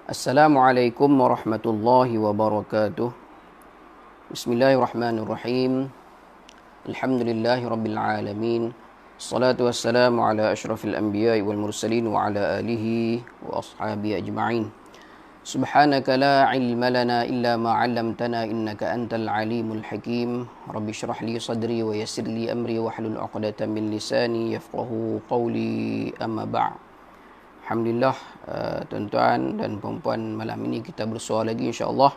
Assalamualaikum warahmatullahi wabarakatuh. Bismillahirrahmanirrahim. Alhamdulillahi rabbil alamin. Assalatu wassalamu ala asyrafil anbiya'i wal mursalin wa ala alihi wa ashabihi ajma'in. Subhanaka la ilma lana illa ma 'allamtana innaka antal alimul hakim. Rabbi shrah li sadri wa yassir li amri wahlul 'uqdatam min lisani yafqahu qawli, amma ba'd. Alhamdulillah, tuan-tuan dan puan-puan, malam ini kita bersua lagi insya-Allah.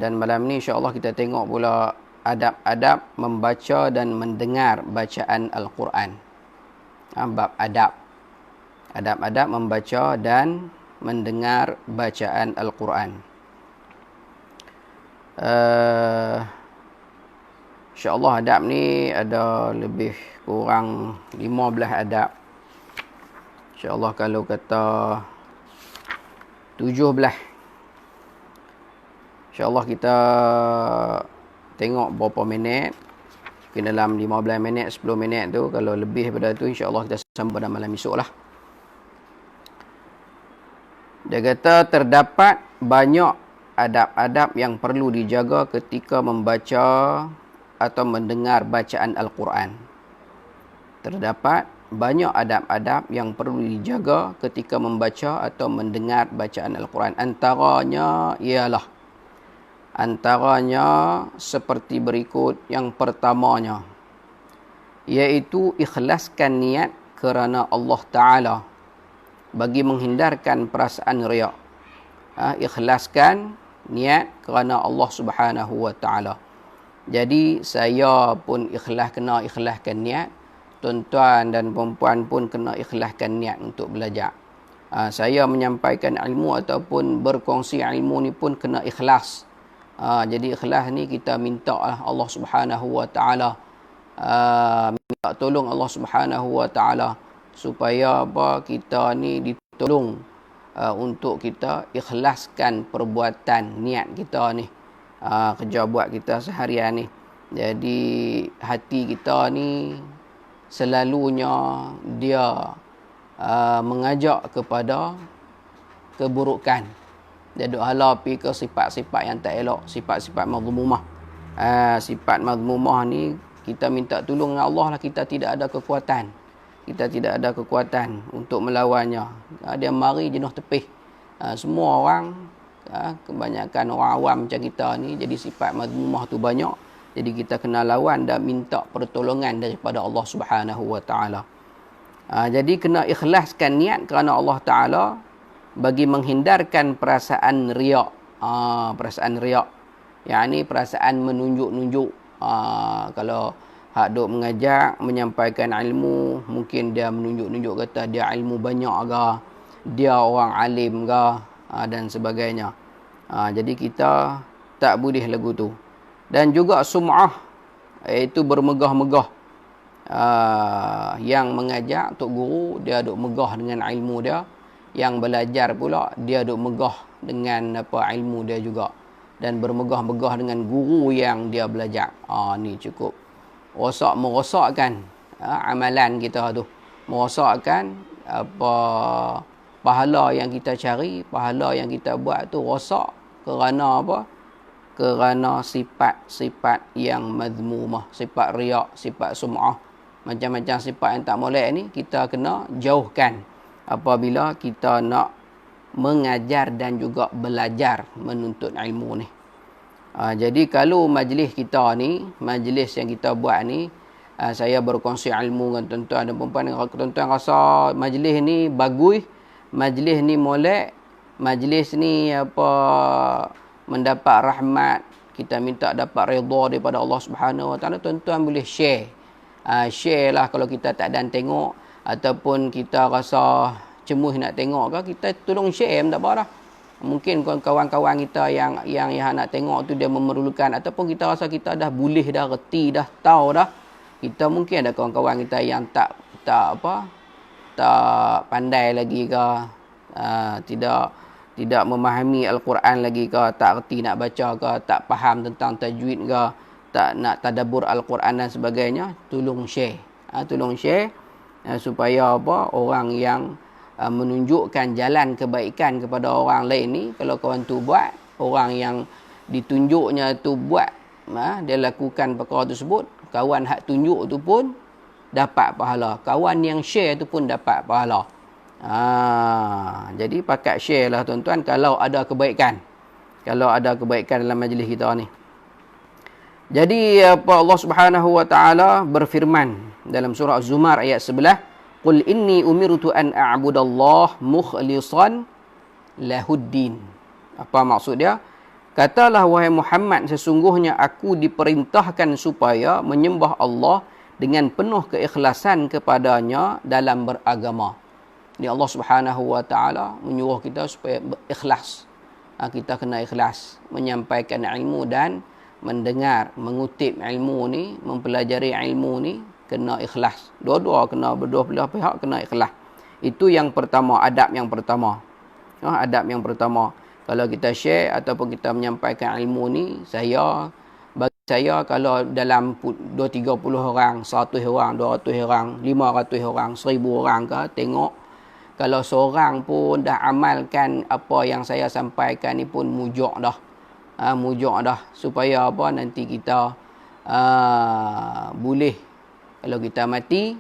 Dan malam ini insya-Allah kita tengok pula adab-adab membaca dan mendengar bacaan Al-Quran. Bab adab. Adab-adab membaca dan mendengar bacaan Al-Quran. Insya-Allah adab ni ada lebih kurang 15 adab. InsyaAllah kalau kata 17. InsyaAllah kita tengok berapa minit. Mungkin dalam 15 minit, 10 minit tu. Kalau lebih daripada tu, insyaAllah kita sambung pada malam esok lah. Dia kata terdapat banyak adab-adab yang perlu dijaga ketika membaca atau mendengar bacaan Al-Quran. Terdapat banyak adab-adab yang perlu dijaga ketika membaca atau mendengar bacaan Al-Quran. Antaranya seperti berikut. Yang pertamanya, iaitu ikhlaskan niat kerana Allah Ta'ala bagi menghindarkan perasaan riak. Ikhlaskan niat kerana Allah Subhanahu Wa Ta'ala. Jadi saya pun kena ikhlaskan niat. Tuan-tuan dan perempuan pun kena ikhlaskan niat untuk belajar. Saya menyampaikan ilmu ataupun berkongsi ilmu ni pun kena ikhlas. Jadi ikhlas ni kita minta Allah Subhanahu Wa Ta'ala. Minta tolong Allah Subhanahu Wa Ta'ala supaya kita ni ditolong untuk kita ikhlaskan perbuatan niat kita ni. Kerja buat kita seharian ni. Jadi hati kita ni selalunya dia mengajak kepada keburukan. Dia duk hala pi ke sifat-sifat yang tak elok, sifat-sifat mazmumah. Sifat mazmumah ni kita minta tolong dengan Allah lah, kita tidak ada kekuatan. Kita tidak ada kekuatan untuk melawannya. Dia mari jenuh tepih. Semua orang, kebanyakan orang awam macam kita ni, jadi sifat mazmumah tu banyak. Jadi kita kena lawan dan minta pertolongan daripada Allah Subhanahu Wa Ta'ala. Jadi kena ikhlaskan niat kerana Allah Ta'ala bagi menghindarkan perasaan riak. Perasaan riak. Yang ni perasaan menunjuk-nunjuk. Kalau hak duk mengajak, menyampaikan ilmu, mungkin dia menunjuk-nunjuk kata dia ilmu banyak ke, dia orang alim ke, dan sebagainya. Jadi kita tak boleh lagu tu. Dan juga sum'ah, iaitu bermegah-megah. Yang mengajak tok guru, dia duk megah dengan ilmu dia. Yang belajar pula, dia duk megah dengan ilmu dia juga. Dan bermegah-megah dengan guru yang dia belajar. Ni cukup merosakkan amalan kita tu. Merosakkan pahala yang kita cari, pahala yang kita buat tu rosak kerana apa? Kerana sifat-sifat yang mazmumah, sifat riak, sifat sum'ah, macam-macam sifat yang tak molek ni kita kena jauhkan apabila kita nak mengajar dan juga belajar menuntut ilmu ni. Jadi kalau majlis kita ni, majlis yang kita buat ni, saya berkongsi ilmu dengan tuan-tuan dan perempuan, tuan-tuan rasa majlis ni bagus, majlis ni molek, majlis ni mendapat rahmat, kita minta dapat redha daripada Allah Subhanahu Wa Ta'ala, tuan-tuan boleh share. Share lah kalau kita tak dan tengok, ataupun kita rasa cemuh nak tengok ke, kita tolong share, tak apa dah. Mungkin kawan-kawan kita yang nak tengok tu dia memerlukan, ataupun kita rasa kita dah boleh dah, reti dah, tahu dah. Kita mungkin ada kawan-kawan kita yang tak pandai lagi ke, tidak memahami Al-Quran lagi ke, tak reti nak baca ke, tak faham tentang tajwid ke, tak nak tadabbur Al-Quran dan sebagainya, tolong share. Tolong share supaya orang yang menunjukkan jalan kebaikan kepada orang lain ni, kalau kawan tu buat, orang yang ditunjuknya tu buat, dia lakukan perkara tersebut, kawan hak tunjuk tu pun dapat pahala, kawan yang share tu pun dapat pahala. Jadi pakat share lah tuan-tuan kalau ada kebaikan, dalam majlis kita ni. Jadi apa Allah Subhanahu wa taala berfirman dalam surah Az-Zumar ayat 11, qul inni umirtu an a'budallaha mukhlishan lahuddin. Apa maksud dia? Katalah wahai Muhammad, sesungguhnya aku diperintahkan supaya menyembah Allah dengan penuh keikhlasan kepadanya dalam beragama. Ini Allah Subhanahu wa taala menyuruh kita supaya ikhlas. Kita kena ikhlas menyampaikan ilmu dan mendengar, mengutip ilmu ni, mempelajari ilmu ni, kena ikhlas. Dua-dua kena, berdua belah pihak kena ikhlas. Itu yang pertama, adab yang pertama. Adab yang pertama. Kalau kita share ataupun kita menyampaikan ilmu ni, bagi saya kalau dalam 230 orang, 100 orang, 200 orang, 500 orang, 1000 orang ke, tengok kalau seorang pun dah amalkan apa yang saya sampaikan ni pun mujur dah. Mujur dah, supaya apa, nanti kita boleh, kalau kita mati,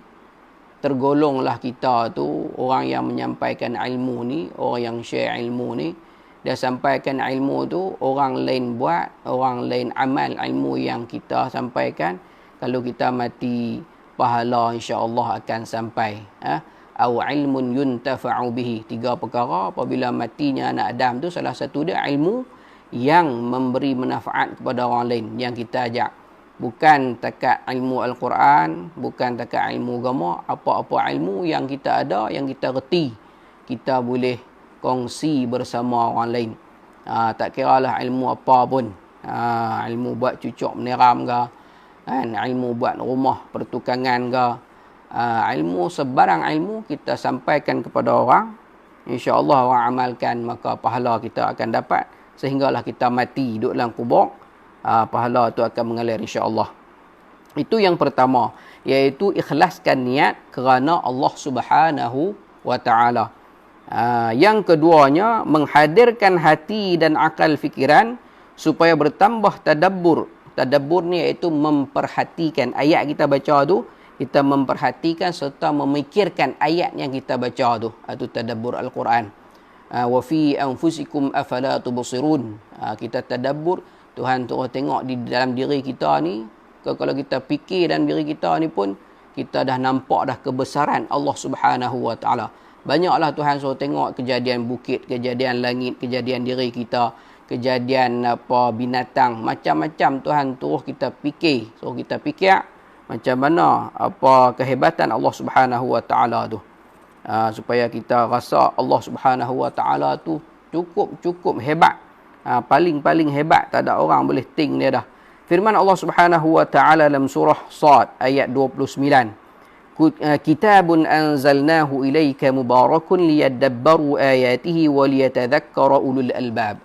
tergolonglah kita tu orang yang menyampaikan ilmu ni, orang yang share ilmu ni. Dia sampaikan ilmu tu, orang lain buat, orang lain amal ilmu yang kita sampaikan, kalau kita mati, pahala insya-Allah akan sampai. Au ilmun yuntafa'u bihi. 3 perkara apabila matinya anak Adam tu, salah satu dia ilmu yang memberi manfaat kepada orang lain yang kita ajak. Bukan takat ilmu Al-Quran, bukan takat ilmu agama, apa-apa ilmu yang kita ada, yang kita reti, kita boleh kongsi bersama orang lain. Tak kiralah ilmu apa pun. Ilmu buat cucuk meneram ke, ilmu buat rumah pertukangan ke, ilmu, sebarang ilmu kita sampaikan kepada orang, insya-Allah orang amalkan, maka pahala kita akan dapat sehinggalah kita mati duduk dalam kubur, pahala tu akan mengalir insya-Allah. Itu yang pertama, iaitu ikhlaskan niat kerana Allah Subhanahu wa taala. Yang keduanya, menghadirkan hati dan akal fikiran supaya bertambah tadabbur. Tadabbur ni iaitu memperhatikan ayat kita baca tu, kita memperhatikan serta memikirkan ayat yang kita baca tu. Itu tadabbur Al-Quran. Wa fi anfusikum afala tubsirun. Kita tadabbur, Tuhan tu tengok di dalam diri kita ni. Kalau kita fikir dalam diri kita ni pun, kita dah nampak dah kebesaran Allah Subhanahu wa taala. Banyaklah Tuhan suruh tengok kejadian bukit, kejadian langit, kejadian diri kita, kejadian apa binatang, macam-macam Tuhan suruh kita fikir, macam mana apa kehebatan Allah Subhanahu wa taala tu. Supaya kita rasa Allah Subhanahu wa taala tu cukup hebat. Paling hebat, tak ada orang boleh ting dia dah. Firman Allah Subhanahu wa taala dalam surah Sad ayat 29. Kitabun anzalnahu ilaika mubarakun liyadabbaru ayatihi wa liyatadhakkara ulul albab.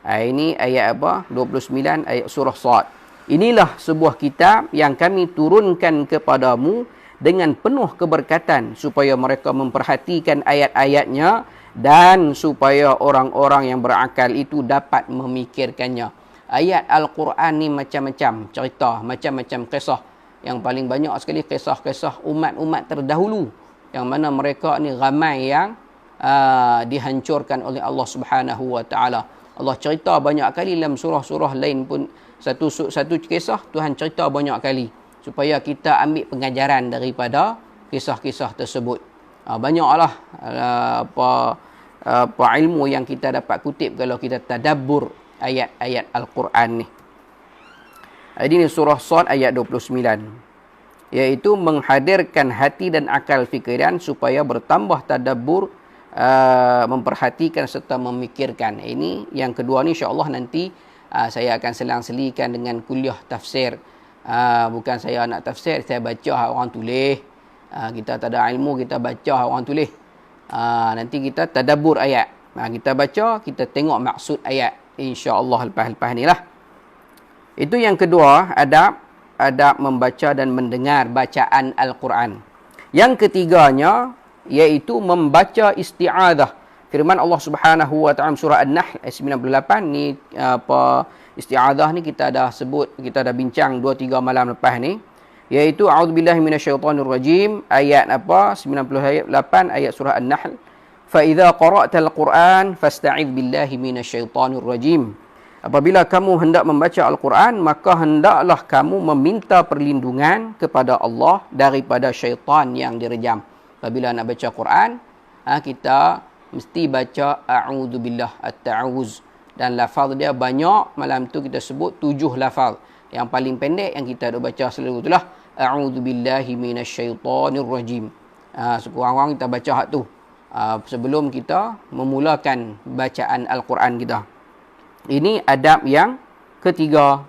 Ini ayat apa? 29 ayat surah Sad. Inilah sebuah kitab yang kami turunkan kepadamu dengan penuh keberkatan supaya mereka memperhatikan ayat-ayatnya dan supaya orang-orang yang berakal itu dapat memikirkannya. Ayat Al-Quran ni macam-macam cerita, macam-macam kisah. Yang paling banyak sekali kisah-kisah umat-umat terdahulu, yang mana mereka ni ramai yang dihancurkan oleh Allah Subhanahu wa taala. Allah cerita banyak kali dalam surah-surah lain pun, satu kisah Tuhan cerita banyak kali supaya kita ambil pengajaran daripada kisah-kisah tersebut. Banyaklah apa ilmu yang kita dapat kutip kalau kita tadabbur ayat-ayat Al-Quran ni. Ini surah Sad ayat 29. Iaitu menghadirkan hati dan akal fikiran supaya bertambah tadabbur, memperhatikan serta memikirkan. Ini yang kedua ni insya-Allah nanti saya akan selang-selikan dengan kuliah tafsir. Bukan saya nak tafsir, saya baca orang tulis. Kita tak ada ilmu, kita baca orang tulis. Nanti kita tadabbur ayat. Kita baca, kita tengok maksud ayat. InsyaAllah lepas-lepas ni lah. Itu yang kedua, adab membaca dan mendengar bacaan Al-Quran. Yang ketiganya, iaitu membaca isti'adzah. Firman Allah Subhanahu wa taala surah An-Nahl ayat 98 ni isti'adzah ni kita dah sebut, kita dah bincang 2-3 malam lepas ni, iaitu a'udzubillahi minasyaitonirrajim ayat 98 ayat surah An-Nahl. Fa idza qara'tal Qur'an fasta'idz billahi minasyaitonirrajim. Apabila kamu hendak membaca Al-Quran, maka hendaklah kamu meminta perlindungan kepada Allah daripada syaitan yang direjam. Apabila nak baca Quran, kita mesti baca a'udzubillah, at-ta'awuz. Dan lafaz dia banyak. Malam tu kita sebut 7 lafaz. Yang paling pendek yang kita ada baca selalu itulah a'udzubillahi minasyaitonirrajim. Sekurang-kurang kita baca hak tu sebelum kita memulakan bacaan Al-Quran kita. Ini adab yang ketiga.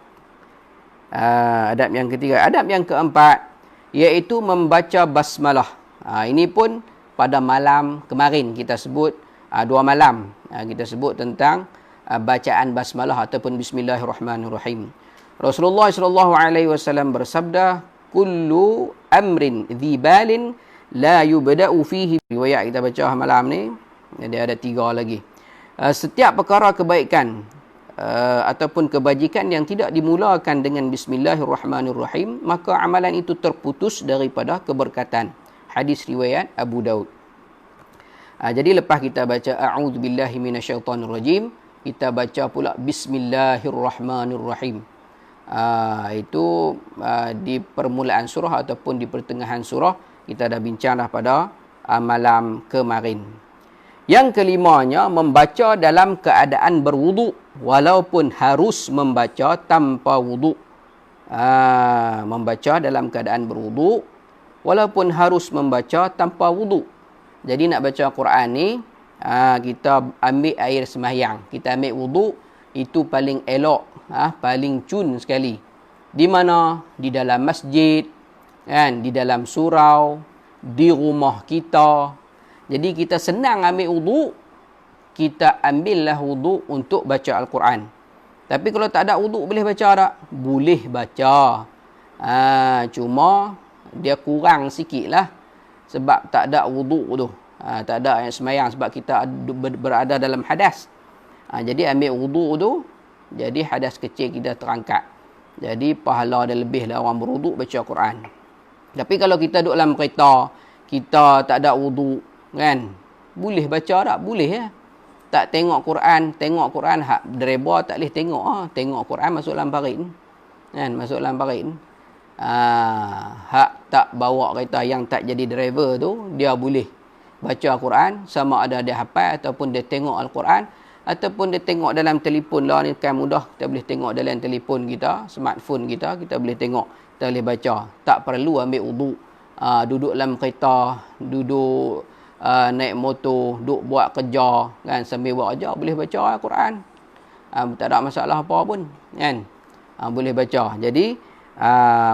Adab yang ketiga. Adab yang keempat, iaitu membaca basmalah. Ini pun pada malam kemarin kita sebut, 2 malam kita sebut tentang bacaan basmalah ataupun bismillahirrahmanirrahim. Rasulullah SAW bersabda, kullu amrin dhibalin la yubda'u fihi. Riwayat kita baca malam ni, dia ada 3 lagi. Setiap perkara kebaikan ataupun kebajikan yang tidak dimulakan dengan bismillahirrahmanirrahim, maka amalan itu terputus daripada keberkatan. Hadis riwayat Abu Daud. Jadi lepas kita baca a'udzubillahi minasyaitonirrajim, kita baca pula bismillahirrahmanirrahim. Itu di permulaan surah ataupun di pertengahan surah. Kita dah bincang dah pada malam kemarin. Yang kelimanya, membaca dalam keadaan berwuduk, walaupun harus membaca tanpa wuduk. Membaca dalam keadaan berwuduk, walaupun harus membaca tanpa wuduk. Jadi nak baca Quran ni, kita ambil air sembahyang, kita ambil wuduk, itu paling elok, paling cun sekali. Di mana? Di dalam masjid, kan? Di dalam surau, di rumah kita. Jadi kita senang ambil wuduk, kita ambillah wuduk untuk baca Al-Quran. Tapi kalau tak ada wuduk, boleh baca tak? Boleh baca. Cuma dia kurang sikit lah. Sebab tak ada wuduk tu. Tak ada yang semayang sebab kita berada dalam hadas. Jadi ambil wuduk tu, jadi hadas kecil kita terangkat. Jadi pahala dia lebih lah orang berwuduk baca Quran. Tapi kalau kita duduk dalam kereta, kita tak ada wuduk, kan, boleh baca tak? Boleh ya. Tak tengok Quran hak driver tak boleh tengok. Tengok Quran masuk dalam parit, kan, masuk dalam parit. Hak tak bawa kereta, yang tak jadi driver tu, dia boleh baca Quran, sama ada dia hafal ataupun dia tengok Al-Quran, ataupun dia tengok dalam telefon lah. Ni kan mudah, kita boleh tengok dalam telefon kita, smartphone kita boleh tengok, kita boleh baca. Tak perlu ambil wuduk. Duduk dalam kereta, duduk naik motor, duduk buat kerja, kan, sambil buat kerja boleh baca Al-Quran. Tak ada masalah apa pun, kan. Boleh baca. Jadi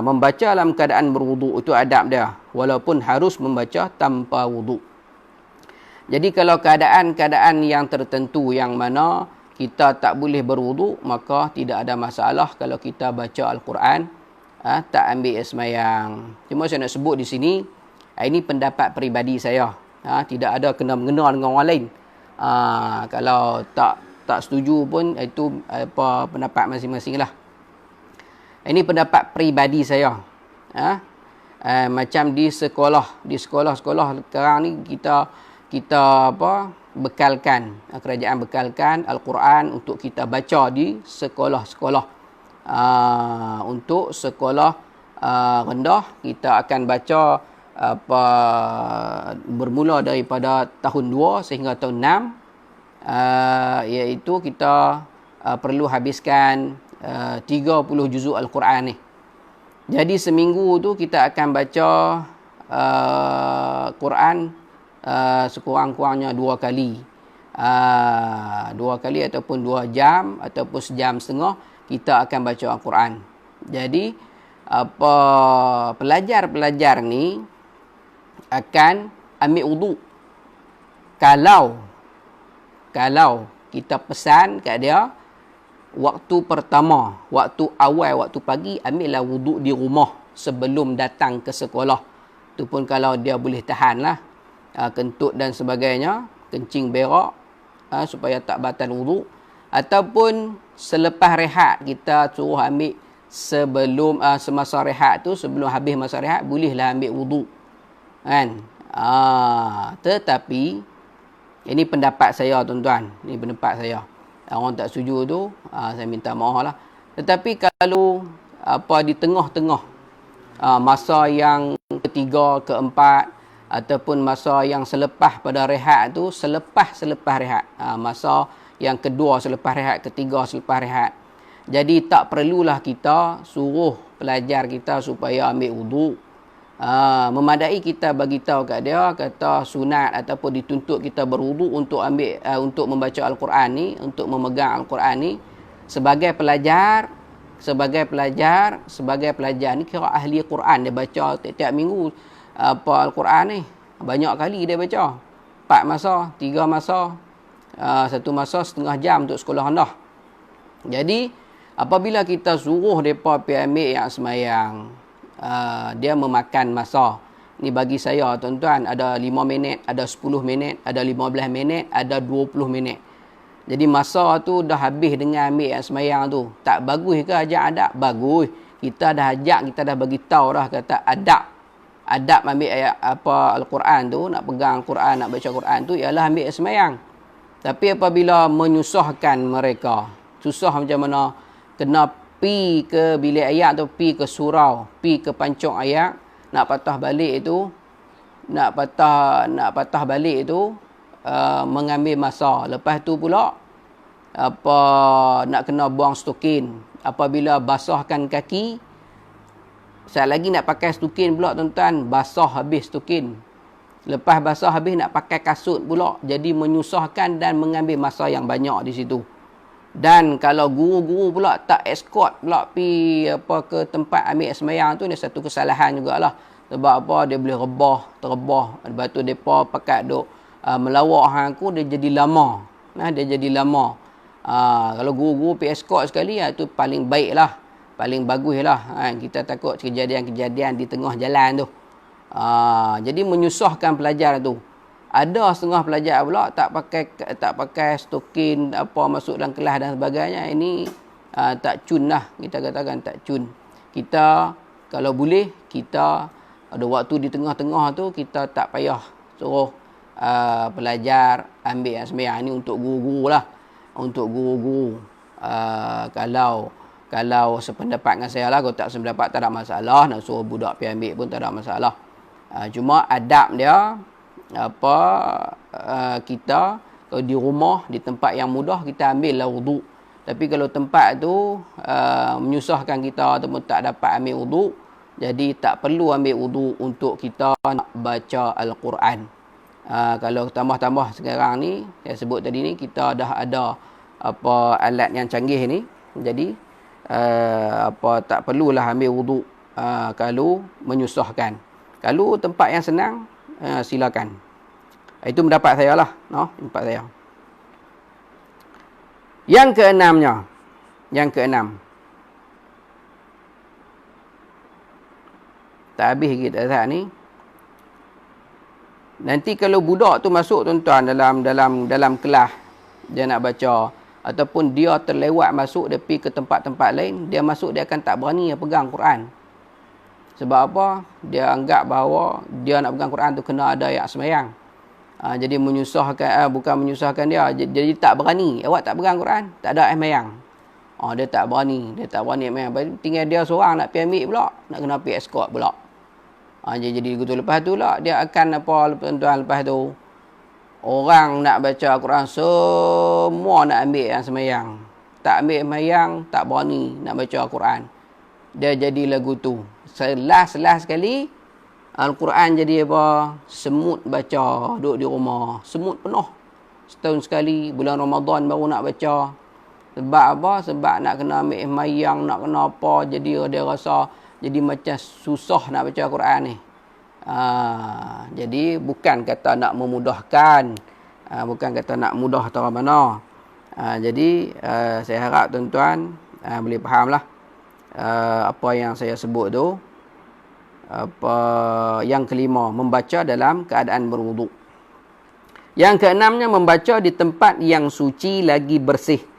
membaca dalam keadaan berwuduk itu adab dia, walaupun harus membaca tanpa wuduk. Jadi kalau keadaan-keadaan yang tertentu yang mana kita tak boleh berwuduk, maka tidak ada masalah kalau kita baca Al-Quran tak ambil semayang. Cuma saya nak sebut di sini, ini pendapat peribadi saya. Tidak ada kena-mengena dengan orang lain. Kalau tak setuju pun, itu apa pendapat masing-masing lah. Ini pendapat peribadi saya. Macam di sekolah sekarang ni kita bekalkan, kerajaan bekalkan Al-Quran untuk kita baca di sekolah-sekolah. Untuk sekolah rendah, kita akan baca bermula daripada tahun 2 sehingga tahun 6, iaitu kita perlu habiskan 30 juzuk Al-Quran ni. Jadi seminggu tu kita akan baca Quran sekurang-kurangnya 2 kali. 2 kali ataupun 2 jam ataupun sejam setengah kita akan baca Al-Quran. Jadi pelajar-pelajar ni akan ambil wuduk. Kalau kita pesan kat dia, waktu pertama, waktu awal, waktu pagi, ambillah wuduk di rumah sebelum datang ke sekolah. Itu pun kalau dia boleh tahan lah. kentut dan sebagainya, kencing berak, supaya tak batal wudu. Ataupun selepas rehat, kita suruh ambil sebelum semasa rehat tu, sebelum habis masa rehat, bolehlah ambil wudu. Kan? Tetapi, ini pendapat saya tuan-tuan. Ini pendapat saya. Orang tak setuju tu, saya minta maaf lah. Tetapi kalau di tengah-tengah masa yang ketiga, keempat, ataupun masa yang selepas pada rehat tu, selepas rehat, masa yang kedua selepas rehat, ketiga selepas rehat. Jadi tak perlulah kita suruh pelajar kita supaya ambil wudu. Memadai kita bagi tahu kat dia, kata sunat ataupun dituntut kita berwudu untuk ambil untuk membaca Al-Quran ni, untuk memegang Al-Quran ni sebagai pelajar ni kira ahli Quran. Dia baca tiap minggu Al-Quran ni. Banyak kali dia baca. 4 masa, 3 masa, 1 masa setengah jam untuk sekolah rendah. Jadi, apabila kita suruh mereka pergi ambil yang semayang, dia memakan masa. Ni bagi saya, tuan-tuan, ada 5 minit, ada 10 minit, ada 15 minit, ada 20 minit. Jadi masa tu dah habis dengan ambil yang semayang tu. Tak bagus ke ajak adab? Bagus. Kita dah ajak, kita dah bagi tahu dah kata adab. Adab ambil ayat Al-Quran tu, nak pegang Al-Quran, nak baca Al-Quran tu ialah ambil semayang. Tapi apabila menyusahkan mereka, susah macam mana, kena pi ke bilik ayat tu, pi ke surau, pi ke pancung ayat, nak patah balik itu, mengambil masa. Lepas tu pula nak kena buang stokin. Apabila basahkan kaki, sekali lagi nak pakai stokin pula tuan-tuan, basah habis stokin. Lepas basah habis nak pakai kasut pula. Jadi menyusahkan dan mengambil masa yang banyak di situ. Dan kalau guru-guru pula tak escort pula pi ke tempat ambil semayang tu, ni satu kesalahan jugalah. Sebab apa? Dia boleh terebah. Lepas tu depa pakat duk melawak hang aku, dia jadi lama. Kalau guru-guru pi escort sekali, itu paling baik lah, paling bagus lah. Kita takut kejadian-kejadian di tengah jalan tu. Jadi menyusahkan pelajar tu. Ada setengah pelajar pula tak pakai stokin masuk dalam kelas dan sebagainya. Ini tak cun lah, kita katakan tak cun. Kita kalau boleh, kita ada waktu di tengah-tengah tu, kita tak payah suruh pelajar ambil yang sembahyang. Ini untuk guru-guru lah, untuk guru-guru. Kalau sependapat dengan saya lah, kalau tak sependapat tak ada masalah, nak suruh budak pergi ambil pun tak ada masalah. Cuma adab dia kita kalau di rumah, di tempat yang mudah, kita ambil lah wudu. Tapi kalau tempat tu menyusahkan kita ataupun tak dapat ambil wudu, jadi tak perlu ambil wudu untuk kita nak baca Al-Quran. Kalau tambah-tambah sekarang ni, saya sebut tadi ni, kita dah ada alat yang canggih ni. Jadi tak perlulah ambil wudu kalau menyusahkan. Kalau tempat yang senang, silakan. Itu pendapat saya lah. Pendapat saya. Yang keenam. Tak habis kita saat ni. Nanti kalau budak tu masuk tuan-tuan dalam kelas, dia nak baca, ataupun dia terlewat masuk, dia pergi ke tempat-tempat lain, dia masuk, dia akan tak berani pegang Quran. Sebab apa? Dia anggap bahawa dia nak pegang Quran tu kena ada ayat semayang. Jadi menyusahkan, bukan menyusahkan dia. Jadi tak berani. Awak tak pegang Quran, tak ada ayat semayang. Dia tak berani semayang. Tinggal dia seorang nak pergi ambil pula, nak kena pergi escort pula. Jadi gitu. Lepas tu lah, dia akan tuan-tuan, lepas tu orang nak baca Quran, semua nak ambil yang semayang. Tak ambil semayang, tak berani nak baca Quran. Dia jadi lagu tu. Last sekali, Al-Quran jadi apa? Semut baca, duduk di rumah. Semut penuh. Setahun sekali, bulan Ramadan baru nak baca. Sebab apa? Sebab nak kena ambil semayang, nak kena apa. Jadi dia rasa, jadi macam susah nak baca Quran ni. Jadi bukan kata nak memudahkan. Bukan kata nak mudah atau mana. Jadi saya harap tuan-tuan boleh fahamlah apa yang saya sebut tu. Yang kelima, membaca dalam keadaan berwuduk. Yang keenamnya, membaca di tempat yang suci lagi bersih.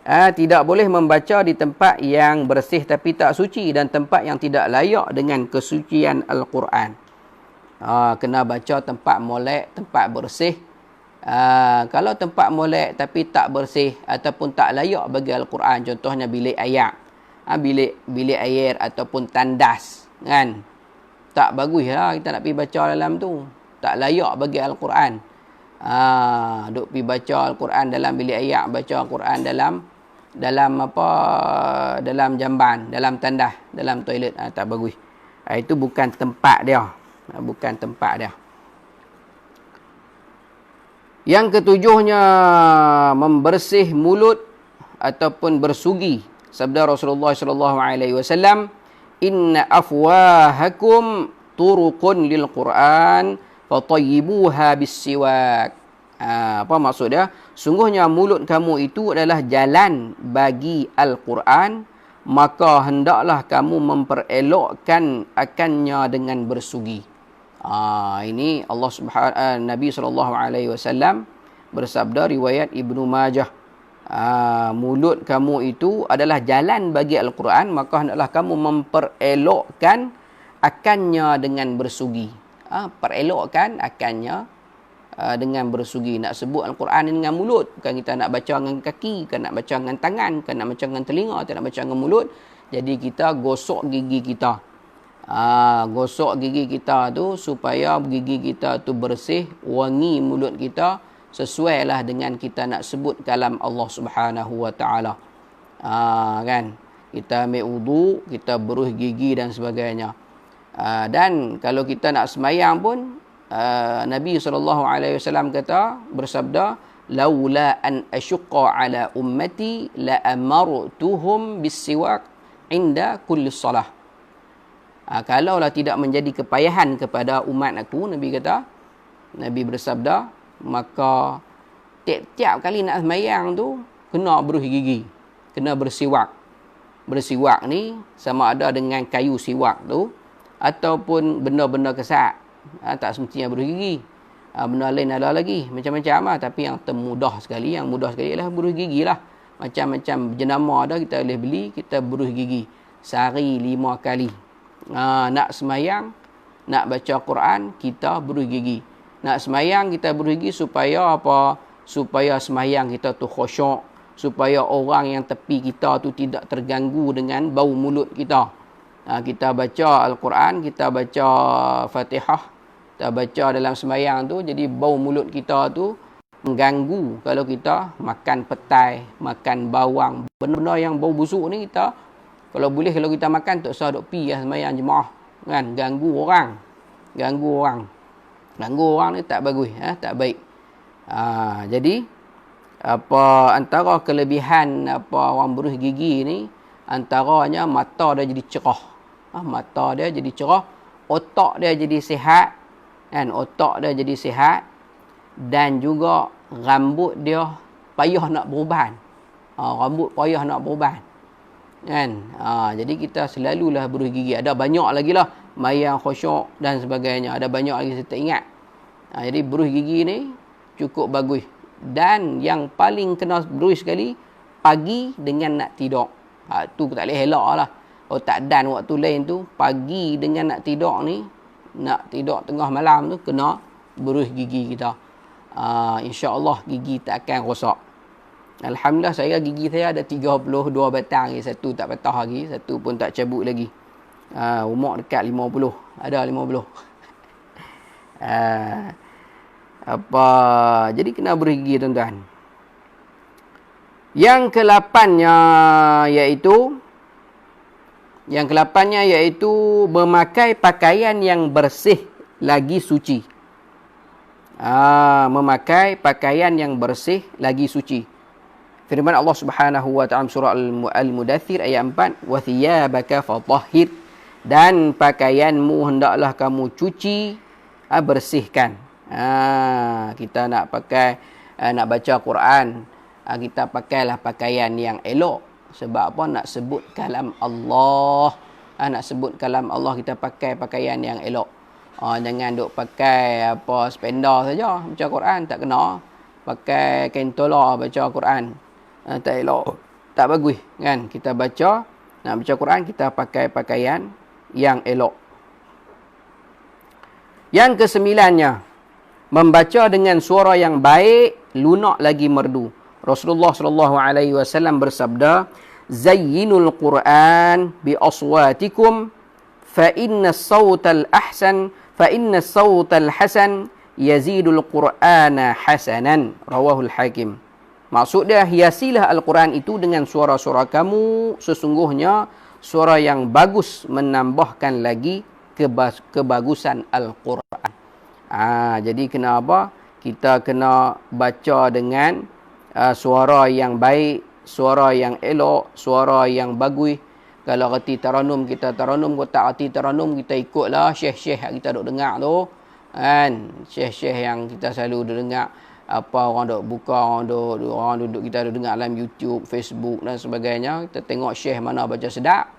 Tidak boleh membaca di tempat yang bersih tapi tak suci dan tempat yang tidak layak dengan kesucian Al-Quran. Kena baca tempat molek, tempat bersih. Kalau tempat molek tapi tak bersih ataupun tak layak bagi Al-Quran, contohnya bilik air, bilik air ataupun tandas, kan? Tak bagus lah kita nak pergi baca dalam tu. Tak layak bagi Al-Quran. Duk pergi baca Al-Quran dalam bilik air, baca Al-Quran dalam jamban, dalam tandas, dalam toilet, tak bagus. Itu bukan tempat dia. Bukan tempat dia. Yang ketujuhnya, membersih mulut ataupun bersugi. Sabda Rasulullah sallallahu alaihi wasallam, "Inna afwahakum turuqun lil Quran fatayyibuha bis-siwak." Apa maksud dia? Sungguhnya mulut kamu itu adalah jalan bagi Al-Quran, maka hendaklah kamu memperelokkan akannya dengan bersugi. Ini Nabi SAW bersabda, riwayat Ibnu Majah. Mulut kamu itu adalah jalan bagi Al-Quran, maka hendaklah kamu memperelokkan akannya dengan bersugi. Perelokkan akannya dengan bersugi. Nak sebut Al-Quran dengan mulut, bukan kita nak baca dengan kaki, bukan nak baca dengan tangan, bukan nak baca dengan telinga, tak nak baca dengan mulut. Jadi kita gosok gigi kita. Gosok gigi kita tu supaya gigi kita tu bersih, wangi mulut kita, sesuailah dengan kita nak sebut kalam Allah Subhanahu wa taala. Kan? Kita ambil wudu, kita beruh gigi dan sebagainya. Dan kalau kita nak semayang pun, Nabi SAW bersabda, "Laula an asyqa ala ummati la amartuhum bis-siwak inda kulli salah." Kalaulah tidak menjadi kepayahan kepada umat aku, Nabi bersabda, maka tiap-tiap kali nak semayang tu kena beruh gigi, kena bersiwak. Bersiwak ni sama ada dengan kayu siwak tu ataupun benda-benda kesat. Tak semestinya beruh gigi. Benda lain ada lagi, macam-macam lah. Tapi yang mudah sekali ialah beruh gigi lah. Macam-macam jenama ada, kita boleh beli, kita beruh gigi sehari 5 kali. Nak semayang, nak baca Quran, kita beruh gigi. Nak semayang, kita beruh gigi supaya apa? Supaya semayang kita tu khusyuk, supaya orang yang tepi kita tu tidak terganggu dengan bau mulut kita. Kita baca Al-Quran, kita baca Fatihah, kita baca dalam semayang tu, jadi bau mulut kita tu mengganggu. Kalau kita makan petai, makan bawang, benda-benda yang bau busuk ni, kita kalau kita makan tak usah duk pi semayang jemaah, kan? Ganggu orang ni tak bagus, tak baik. Jadi antara kelebihan orang beruh gigi ni, antaranya mata dia jadi cerah. Mata dia jadi cerah, otak dia jadi sihat, kan? Otak dia jadi sihat, dan juga rambut dia payah nak beruban. Rambut payah nak beruban, kan? Jadi kita selalulah beruh gigi. Ada banyak lagi lah, mayang khusyuk dan sebagainya. Ada banyak lagi saya tak ingat. Jadi beruh gigi ni cukup bagus. Dan yang paling kena beruh sekali, pagi dengan nak tidur. Tu tak boleh elak lah. Kalau tak dan waktu lain tu, pagi dengan nak tidur ni, nak tidur tengah malam tu, kena beruh gigi kita. InsyaAllah gigi tak akan rosak. Alhamdulillah, gigi saya ada 32 batang lagi. Satu tak patah lagi, satu pun tak cabut lagi. Umur dekat 50. Ada 50. Jadi kena beruh gigi, tuan-tuan. Yang ke-8-nya iaitu memakai pakaian yang bersih lagi suci. Memakai pakaian yang bersih lagi suci. Firman Allah Subhanahu wa taala surah Al-Mudaththir ayat 4, "Wa thiyabaka fatahhir." Dan pakaianmu hendaklah kamu cuci, bersihkan. Kita nak baca Quran, kita pakailah pakaian yang elok. Sebab apa? Nak sebut kalam Allah. Nak sebut kalam Allah, kita pakai pakaian yang elok. Jangan duk pakai apa spender saja baca Quran, tak kena. Pakai kain tola baca Quran. Tak elok. Tak bagus kan. Kita baca, nak baca Quran kita pakai pakaian yang elok. Yang kesembilannya, membaca dengan suara yang baik, lunak lagi merdu. Rasulullah sallallahu alaihi wasallam bersabda, "Zayyinul Quran bi aswatikum fa inna as-sawtal hasan yazidul Qur'ana hasanan." Rawahul Hakim. Maksud dia, hiasilah Al-Quran itu dengan suara-suara kamu, sesungguhnya suara yang bagus menambahkan lagi kebagusan Al-Quran. Jadi kena apa? Kita kena baca dengan suara yang baik, suara yang elok, suara yang bagus. Kalau reti taranum, kita taranum. Kalau tak reti taranum, kita ikutlah syekh-syekh yang kita duk dengar tu. Kan? Syekh-syekh yang kita selalu duk dengar. Apa orang duk buka, orang duduk kita duk dengar dalam YouTube, Facebook dan sebagainya. Kita tengok syekh mana baca sedap.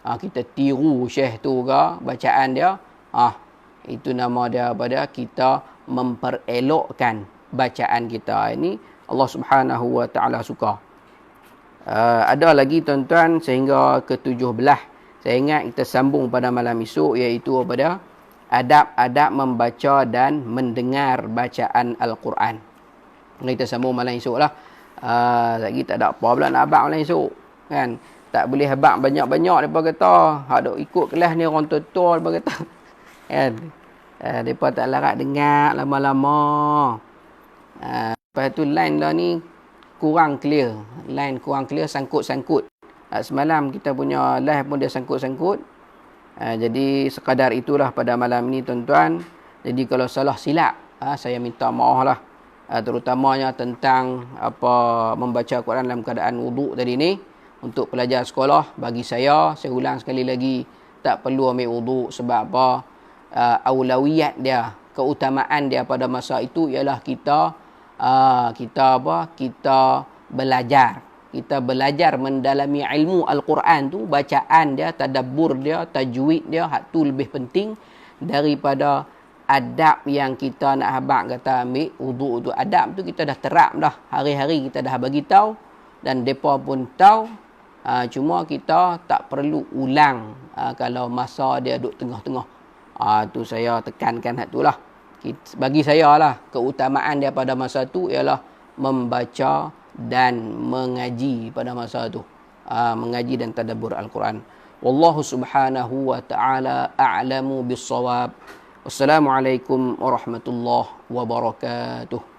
Kita tiru syekh tu ke bacaan dia. Itu nama dia pada kita memperelokkan bacaan kita. Ini Allah Subhanahu wa taala suka. Ada lagi tuan-tuan sehingga ke-17. Saya ingat kita sambung pada malam esok, iaitu pada adab-adab membaca dan mendengar bacaan Al-Quran. Kita sambung malam esok lah. Lagi tak ada apa pula nak abang malam esok. Kan? Tak boleh abang banyak-banyak mereka kata. Hak duk ikut kelas ni orang tua-tua mereka kata. Kan? Mereka tak larat dengar lama-lama. Lepas tu line dah ni kurang clear. Line kurang clear, sangkut-sangkut. Semalam kita punya live pun dia sangkut-sangkut. Jadi sekadar itulah pada malam ni tuan-tuan. Jadi kalau salah silap, saya minta maaf lah. Terutamanya tentang apa membaca Quran dalam keadaan wuduk tadi ni. Untuk pelajar sekolah, bagi saya ulang sekali lagi, tak perlu ambil wuduk. Sebab apa? Aulawiyat dia, keutamaan dia pada masa itu ialah kita belajar mendalami ilmu Al-Quran tu, bacaan dia, tadabbur dia, tajwid dia, hak tu lebih penting daripada adab yang kita nak habaq kata ambil wuduk tu. Adab tu kita dah terap dah, hari-hari kita dah bagi tahu dan depa pun tahu. Cuma kita tak perlu ulang kalau masa dia duduk tengah-tengah. Tu saya tekankan hak tu lah. Bagi saya lah, keutamaan dia pada masa tu ialah membaca dan mengaji pada masa tu. Mengaji dan tadabbur Al-Quran. Wallahu subhanahu wa ta'ala a'lamu bis-shawab. Wassalamualaikum warahmatullahi wabarakatuh.